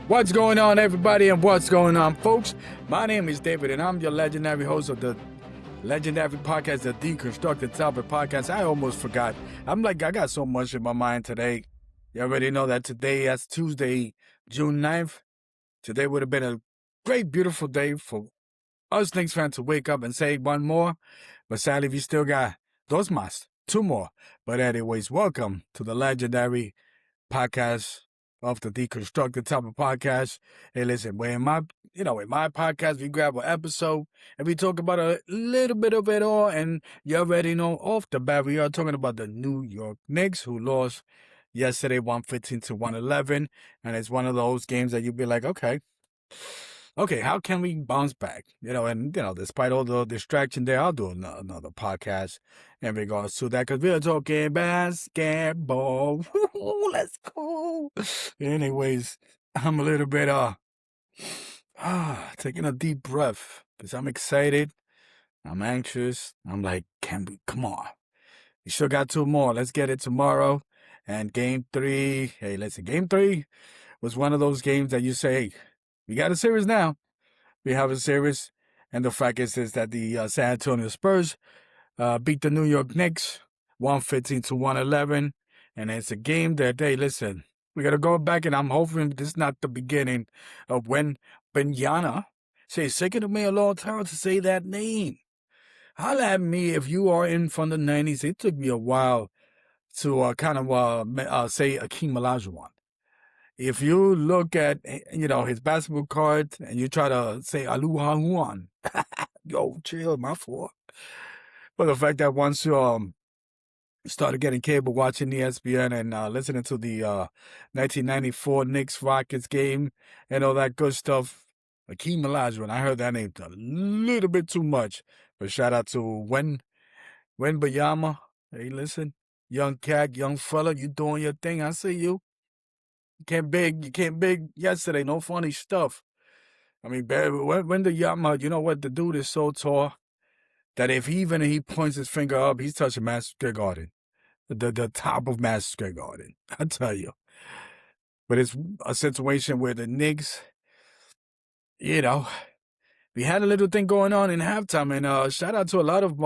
What's going on, everybody, and what's going on, folks? My name is David, and I'm your legendary host of the legendary podcast, the D-constructingTopics podcast. I almost forgot. I got so much in my mind today. You already know that today is Tuesday, June 9th. Today would have been a great, beautiful day for us Knicks fans to wake up and say one more. But sadly, we still got dos más, two more. But anyways, welcome to the legendary podcast of the D-constructingTopics podcast. Hey, listen, in my podcast, we grab an episode and we talk about a little bit of it all. And you already know off the bat, we are talking about the New York Knicks, who lost yesterday 115 to 111. And it's one of those games that you'd be like, okay, how can we bounce back? Despite all the distraction there, I'll do another podcast in regards to that because we're talking basketball. Let's go. Anyways, I'm a little bit taking a deep breath because I'm excited. I'm anxious. I'm like, come on. We still got two more. Let's get it tomorrow. And game 3, hey, listen, game 3 was one of those games that you say, hey, we got a series now. We have a series. And the fact is that the San Antonio Spurs beat the New York Knicks 115 to 111. And it's a game that, hey, listen, we got to go back, and I'm hoping this is not the beginning of when Benyana says, "Second to me a long time to say that name." Holla at me if you are in from the 90s. It took me a while to say Akeem Olajuwon. If you look at, his basketball card and you try to say Aluhahuan, yo, chill, my fault. But the fact that once you started getting cable, watching ESPN and listening to the 1994 Knicks Rockets game and all that good stuff, Akeem Olajuwon, I heard that name a little bit too much. But shout out to Wemby. Hey, listen, young cat, young fella, you doing your thing. I see you. You can't big yesterday. No funny stuff. I mean, Wemby, you know what? The dude is so tall that if he points his finger up, he's touching Madison Square Garden. The top of Madison Square Garden, I tell you. But it's a situation where the Knicks, we had a little thing going on in halftime. And shout out to a lot of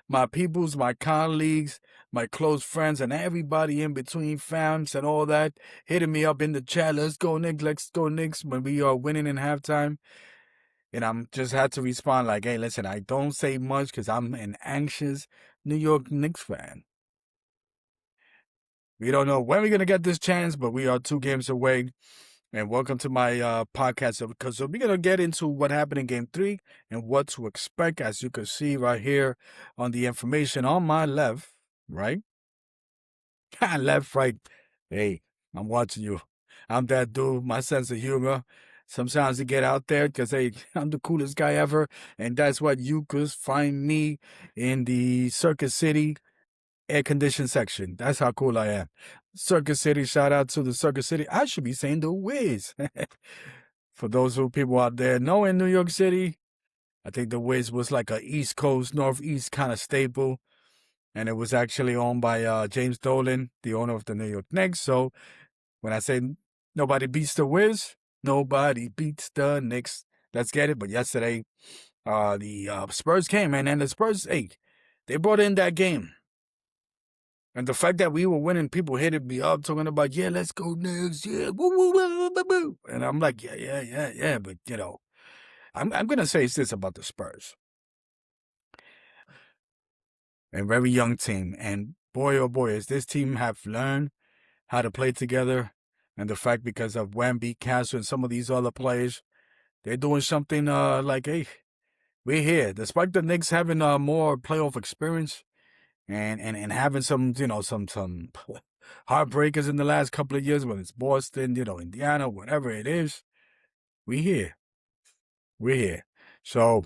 my peoples, my colleagues, my close friends, and everybody in between, fams and all that, hitting me up in the chat. Let's go, Knicks, when we are winning in halftime. And I'm just had to respond like, hey, listen, I don't say much because I'm an anxious New York Knicks fan. We don't know when we're going to get this chance, but we are 2 games away. And welcome to my podcast. Because we're going to get into what happened in game 3 and what to expect, as you can see right here on the information on my left, right? Left, right. Hey, I'm watching you. I'm that dude, my sense of humor. Sometimes you get out there because, hey, I'm the coolest guy ever. And that's what you could find me in the Circuit City air-conditioned section. That's how cool I am. Circuit City, shout out to the Circuit City. I should be saying the Wiz. For those people out there know in New York City, I think the Wiz was like a East Coast, Northeast kind of staple. And it was actually owned by James Dolan, the owner of the New York Knicks. So when I say nobody beats the Wiz, nobody beats the Knicks. Let's get it. But yesterday, the Spurs came, and the Spurs, hey, they brought in that game. And the fact that we were winning, people hitting me up talking about, yeah, let's go Knicks, yeah, woo, woo, woo, woo, woo. And I'm like, yeah. But, I'm going to say this about the Spurs. A very young team. And boy, oh boy, as this team have learned how to play together. And the fact because of Wemby, Castro, and some of these other players, they're doing something like, hey, we're here. Despite the Knicks having more playoff experience, and having some heartbreakers in the last couple of years, whether it's Boston, Indiana, whatever it is, we're here. So,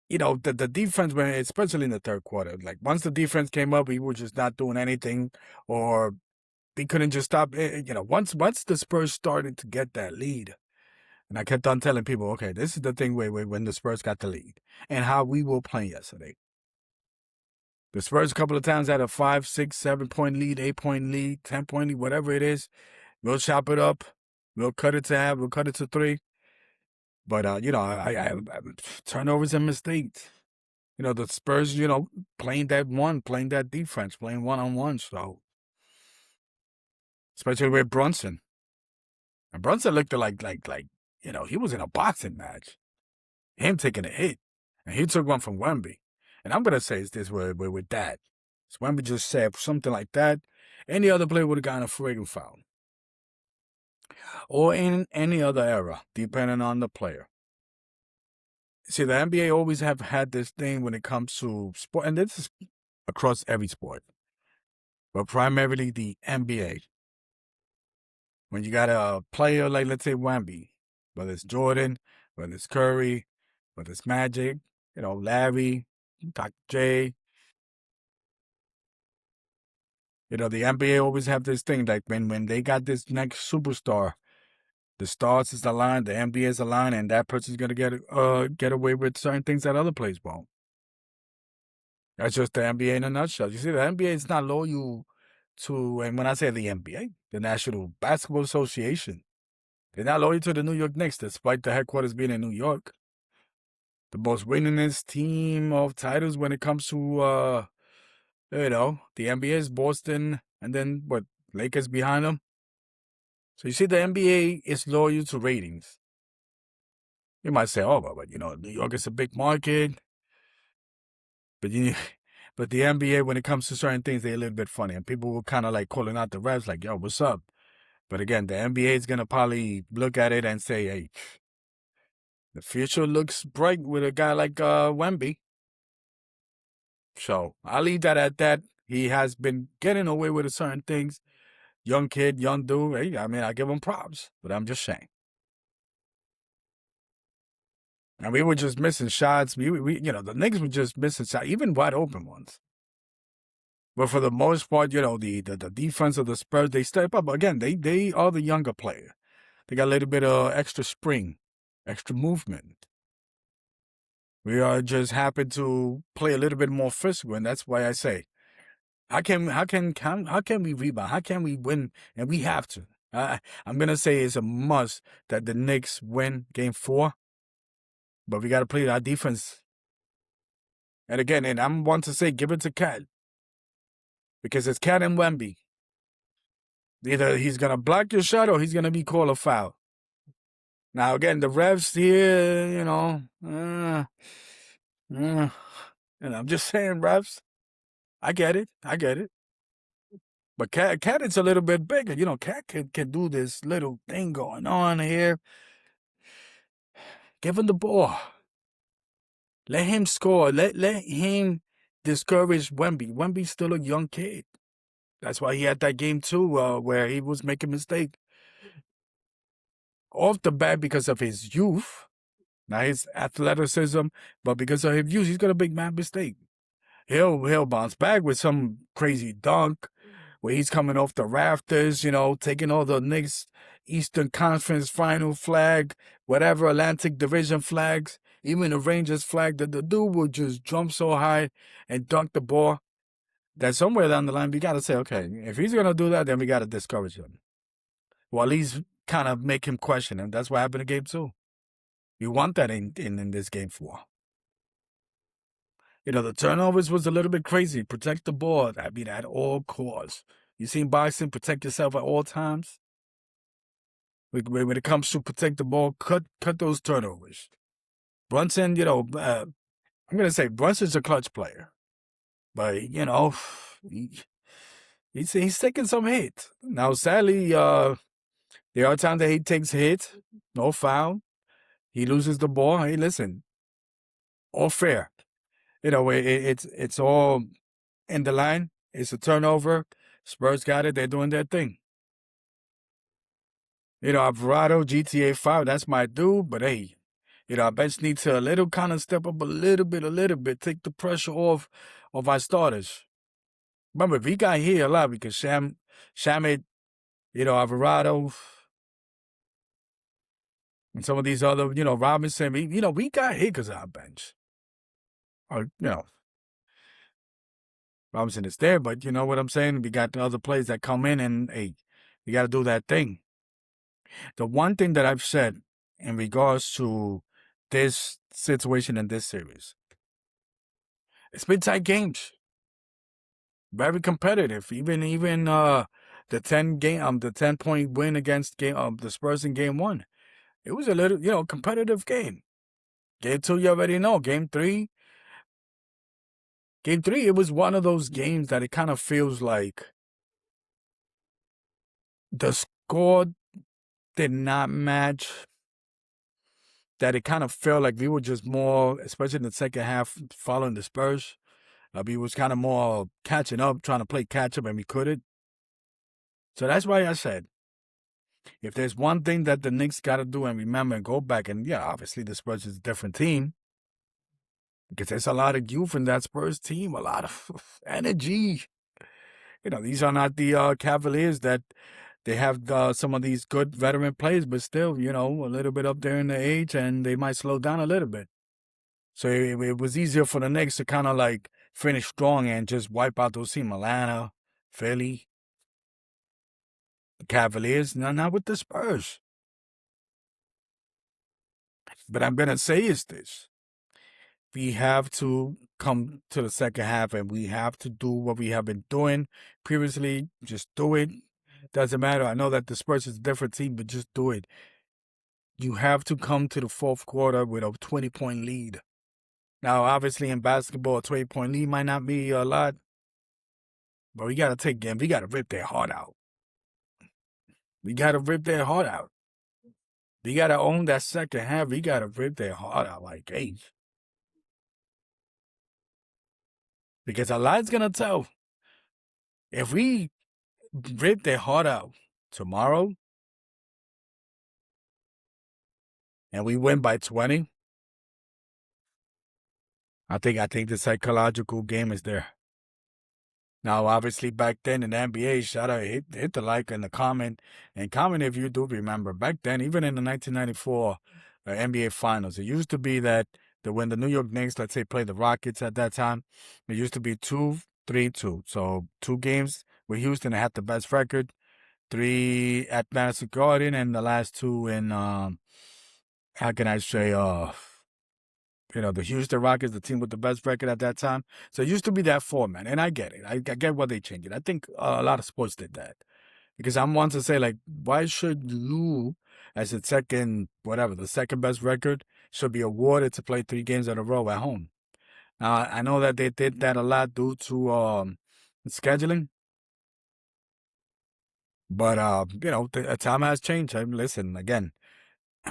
the defense, especially in the third quarter, like once the defense came up, we were just not doing anything, or we couldn't just stop. Once the Spurs started to get that lead, and I kept on telling people, okay, this is the thing where when the Spurs got the lead, and how we were playing yesterday. The Spurs a couple of times had a 5, 6, 7 point lead, 8 point lead, 10 point lead, whatever it is. We'll chop it up. We'll cut it to half. We'll cut it to three. But turnovers and mistakes. The Spurs, playing that defense, playing 1-on-1. So especially with Brunson, and Brunson looked like he was in a boxing match. Him taking a hit, and he took one from Wemby. And I'm gonna say it's this with that. So Wemby just said something like that. Any other player would have gotten a friggin' foul, or in any other era, depending on the player. See, the NBA always have had this thing when it comes to sport, and this is across every sport, but primarily the NBA. When you got a player like, let's say, Wemby, whether it's Jordan, whether it's Curry, whether it's Magic, Larry, Dr. J, the NBA always have this thing like when they got this next superstar, the stars is aligned, the NBA is aligned, and that person's gonna get away with certain things that other players won't. That's just the NBA in a nutshell. You see, the NBA is not loyal to, and when I say the NBA, the National Basketball Association, they're not loyal to the New York Knicks, despite the headquarters being in New York. The most winningest team of titles when it comes to, the NBA is Boston, and then Lakers behind them. So you see, the NBA is loyal to ratings. You might say, oh, but New York is a big market. But but the NBA, when it comes to certain things, they're a little bit funny. And people were kind of like calling out the refs, like, yo, what's up? But again, the NBA is going to probably look at it and say, hey, the future looks bright with a guy like Wemby. So I'll leave that at that. He has been getting away with certain things. Young kid, young dude. Hey, I give him props, but I'm just saying. And we were just missing shots. We the Knicks were just missing shots, even wide open ones. But for the most part, the defense of the Spurs, they step up. Again, they are the younger player. They got a little bit of extra spring, extra movement. We are just happen to play a little bit more physical, and that's why I say, how can we rebound? How can we win? And we have to. I'm gonna say it's a must that the Knicks win Game 4, but we got to play our defense. And again, and I'm one to say, give it to Cat, because it's Cat and Wemby. Either he's gonna block your shot or he's gonna be called a foul. Now again, the refs here, and I'm just saying, refs. I get it. But Cat is a little bit bigger. Cat can do this little thing going on here. Give him the ball. Let him score. Let him discourage Wemby. Wemby's still a young kid. That's why he had that game too, where he was making a mistake. Off the bat because of his youth, not his athleticism, but because of his youth, he's gonna make mad mistake. He'll bounce back with some crazy dunk where he's coming off the rafters, taking all the Knicks Eastern Conference Final flag, whatever Atlantic Division flags, even the Rangers flag, that the dude will just jump so high and dunk the ball that somewhere down the line we got to say, okay, if he's going to do that, then we got to discourage him. Well, at least kind of make him question him. That's what happened in Game 2. You want that in this Game 4. The turnovers was a little bit crazy. Protect the ball. At all costs. You seen boxing, protect yourself at all times. When it comes to protect the ball, cut those turnovers. Brunson, I'm going to say Brunson's a clutch player. But, he's taking some hits. Now, sadly, there are times that he takes hits, no foul. He loses the ball. Hey, listen, all fair. It's all in the line. It's a turnover. Spurs got it. They're doing their thing. Alvarado, GTA 5, that's my dude. But hey, our bench needs to a little kind of step up a little bit, take the pressure off of our starters. Remember, we got here a lot because Shamit, Alvarado, and some of these other, Robinson, we got here because of our bench. Or, Robinson is there, but you know what I'm saying? We got the other players that come in and, hey, we got to do that thing. The one thing that I've said in regards to this situation in this series, it's been tight games, very competitive. Even the 10-point win against the Spurs in game 1, it was a little competitive game. Game 2, you already know. Game 3, it was one of those games that it kind of feels like the score did not match. That it kind of felt like we were just more, especially in the second half, following the Spurs. We was kind of more catching up, trying to play catch up, and we couldn't. So that's why I said, if there's one thing that the Knicks got to do and remember and go back, and yeah, obviously the Spurs is a different team, because there's a lot of youth in that Spurs team, a lot of energy. These are not the Cavaliers that they have some of these good veteran players, but still, a little bit up there in the age, and they might slow down a little bit. So it was easier for the Knicks to kind of like finish strong and just wipe out those teams. Atlanta, Philly, the Cavaliers, not with the Spurs. But I'm going to say is this. We have to come to the second half and we have to do what we have been doing previously. Just do it. Doesn't matter. I know that the Spurs is a different team, but just do it. You have to come to the fourth quarter with a 20-point lead. Now, obviously, in basketball, a 20-point lead might not be a lot, but we got to take them. We got to rip their heart out. We got to rip their heart out. We got to own that second half. We got to rip their heart out like, hey. Because a lot's going to tell. If we rip their heart out tomorrow and we win by 20, I think the psychological game is there. Now, obviously, back then in the NBA, shout out, hit the like and the comment. And comment if you do remember. Back then, even in the 1994 NBA Finals, it used to be that when the New York Knicks, let's say, played the Rockets at that time, it used to be 2-3-2. So 2 games with Houston, they had the best record. 3 at Madison Garden, and the last 2 in, how can I say, the Houston Rockets, the team with the best record at that time. So it used to be that format, and I get it. I get why they changed it. I think a lot of sports did that. Because I'm one to say, like, why should you, as the second best record, should be awarded to play 3 games in a row at home? Now, I know that they did that a lot due to scheduling. But, the time has changed. Listen, again,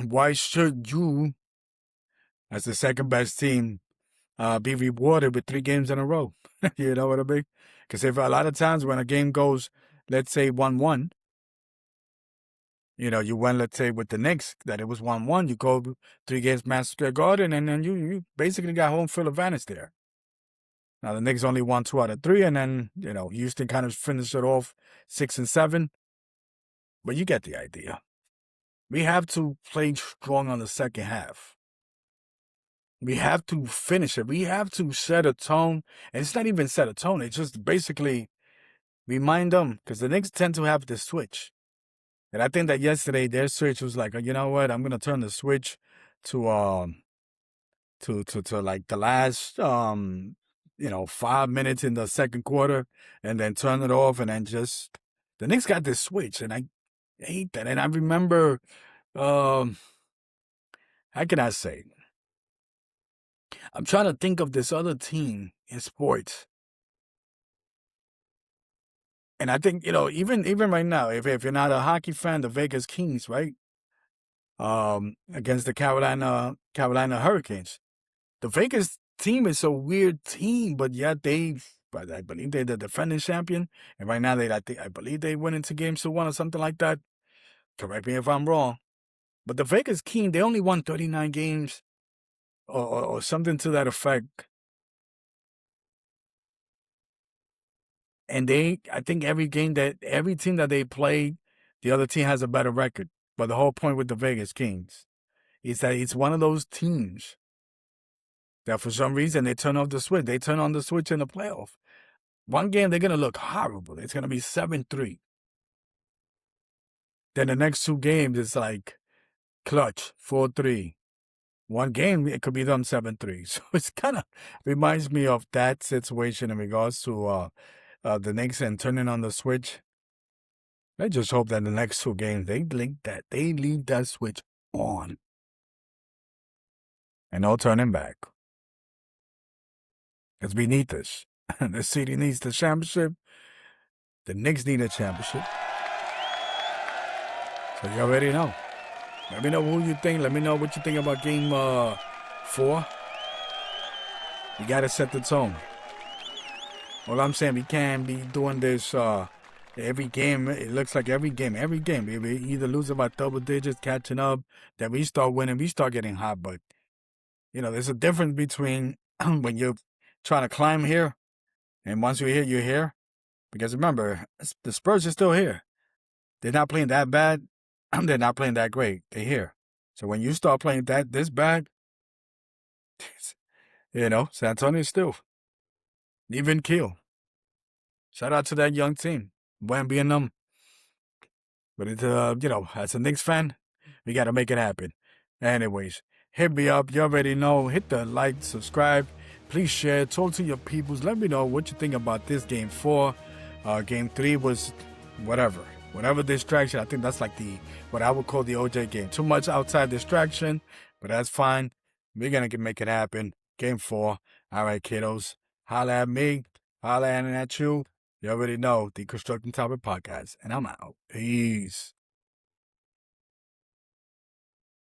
why should you, as the second best team, be rewarded with 3 games in a row? You know what I mean? Because if a lot of times when a game goes, let's say 1-1, you went, let's say, with the Knicks, that it was 1-1, you go 3 games Madison Square Garden, and then you basically got home field advantage there. Now, the Knicks only won 2 out of 3, and then, Houston kind of finished it off 6-7. But you get the idea. We have to play strong on the second half. We have to finish it. We have to set a tone. And it's not even set a tone. It's just basically remind them. Because the Knicks tend to have this switch. And I think that yesterday their switch was like, you know what? I'm going to turn the switch to like the last 5 minutes in the second quarter. And then turn it off. And then just, the Knicks got this switch. And I hate that. And I remember, how can I say? I'm trying to think of this other team in sports. And I think, even right now, if you're not a hockey fan, the Vegas Kings, right? Against the Carolina Hurricanes. The Vegas team is a weird team, but yet I believe they're the defending champion. And right now, I believe they went into games 1 or something like that. Correct me if I'm wrong. But the Vegas Kings, they only won 39 games or something to that effect. And I think every team that they play, the other team has a better record. But the whole point with the Vegas Kings is that it's one of those teams that for some reason they turn off the switch. They turn on the switch in the playoff. One game, they're going to look horrible. It's going to be 7-3. Then the next 2 games, it's like clutch, 4-3. One game, it could be them 7-3. So it's kind of reminds me of that situation in regards to the Knicks and turning on the switch. I just hope that the next 2 games, they leave that switch on. And no turning back. Because we need this. The city needs the championship. The Knicks need a championship. So you already know. Let me know who you think. Let me know what you think about game 4. We got to set the tone. All I'm saying, we can't be doing this every game. It looks like every game. We either losing by double digits, catching up, then we start winning, we start getting hot. But, there's a difference between when you're trying to climb here, and once you're here, you're here. Because remember, the Spurs are still here. They're not playing that bad. They're not playing that great. They're here. So when you start playing this bad, San Antonio still even kill. Shout out to that young team, Wemby and them. But it's as a Knicks fan, we gotta make it happen. Anyways, hit me up. You already know. Hit the like, subscribe. Please share. Talk to your peoples. Let me know what you think about this game 4. Game 3 was whatever distraction. I think that's like what I would call the OJ game. Too much outside distraction, but that's fine. We're gonna make it happen. Game 4. All right, kiddos. Holla at me. Holla at you. You already know the Constructing Topic Podcast, and I'm out. Peace.